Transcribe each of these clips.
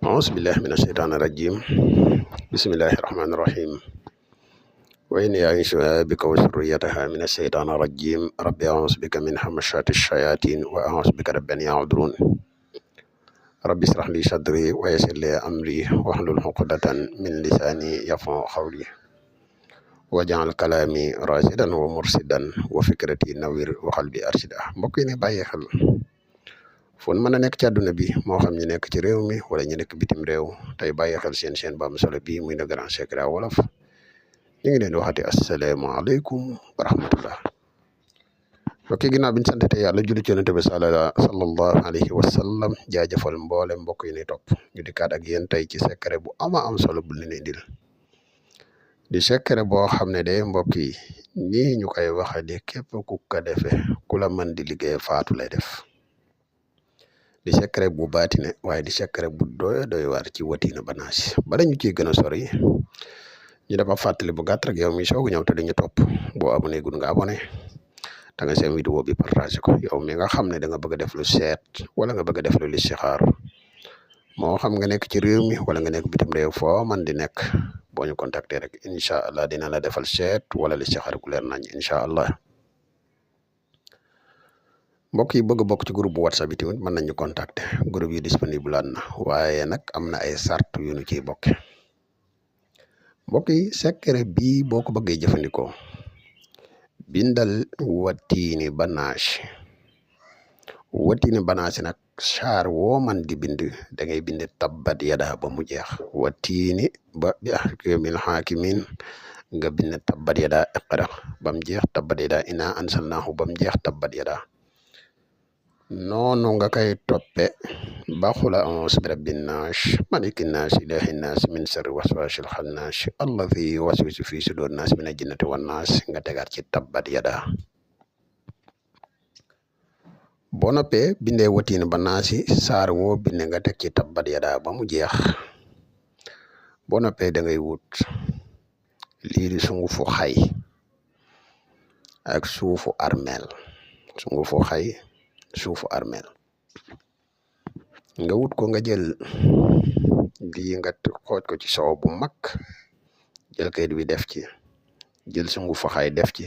أعوذ بالله من الشيطان الرجيم بسم الله الرحمن الرحيم وإني أعيذها بك وذريتها من الشيطان الرجيم ربي أعوذ بك من همزات الشياطين وأعوذ بك رب أن يحضرون ربي اشرح لي صدري ويسر لي أمري واحلل عقدة من لساني يفقهوا قولي واجعل كلامي راشدا ومرشدا وفكرتي نوير وقلبي أرشدا mbokk yi ne bàyyi xel fon mën a nekk ci àdduna bi moo xam ñu nekk ci réew mi wala ñu nekk bitim réew tey bàyyi xel seen chaîne bu am solo bii muy Le Grand Secret Wolof ñu ngi leen di waxati asalaamaaleykum wa rahmatullah mbokk yi ginnaaw bi ñu santete yàlla julli ci yonent bi sallallahu alayhi wa sallam jaajëfal mboole mbokk yi ni topp ñu dikkaat ak yéen tey ci secret bu am solo bu leen indil di secret boo xam ne de mbokk yi nii ñu koy waxe di képp ku ko defee ku la mën di liggéey faatu lay def di secret bu baatine waaye di secret bu doy waar ci watiina banaas bala ñu ciy gën a sori ñu dafa fàttali bu gàtt rek yow mi soog a ñëw te dañu topp boo abonné gud nga abonné da nga seen vidéo bi partagé ko yow mi nga xam ne da nga bëgg a def lu seet wala nga bëgg a def lu listixaar moo xam nga nekk ci réew mi wala nga nekk bitim réew foo man di nekk boo ñu contacter rek incha allah dina la defal seet wala listixaar ku leer nañ incha allah. mbokk yi bëgg a bokk ci groupe bu whatsapp yi tamit mën nañu contacter groupe yi disponible na waaye nag am na ay sart yu ñu ciy bokke mbokk yi secret bii boo ko bëggee jëfandikoo bindal watiini banaas nag saar woo man di bind da ngay bind tabbat yada ba mu jeex watiini ba bi ahkamil hakimin nga bind tabbat yada iqra ba mu jeex tabbat yada ina ansalnahu ba mu jeex tabbat yada noonu nga koy toppe ba xula a'uuzu bi rabbin naas malikin naas ilaahin naas min sharri waswaasil xannaas allazii yuwaswisu fii suduurin naas mina jinnati wan naas nga tegaat ci tabbat yada boo noppee bindee watiini banaasi saar woo binde nga teg ci tabbat yada ba mu jeex boo noppee da ngay wut lii di sungufu xay ak suufu armeel sungufu xay suufu armeel nga wut ko nga jël lii nga xooj ko ci soow bu mag jël kayit bi def ci jël sungufu xay def ci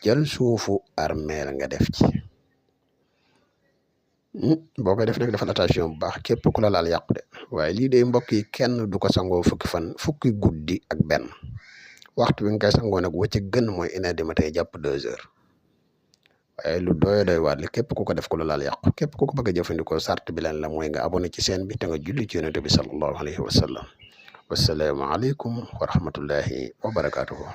jël suufu armeel nga def ci boo koy def nag defal attention bu baax képp ku la laal yàqu de waaye lii de mbokk yi kenn du ko sangoo fukki guddi ak benn waxtu bi nga koy sangoo nag wacc gën mooy 1 heure du matin jàpp 2 heures waaye lu doy waar li képp ku ko def ku la laal yàqu képp ku ko bëgg a jëfandikoo sart bi leen la mooy nga abonné ci chaîne bi te nga julli ci yonent bi sallallahu alayhi wa sallam wassalaamu aleykum wa rahmatullahi wa barakatuhu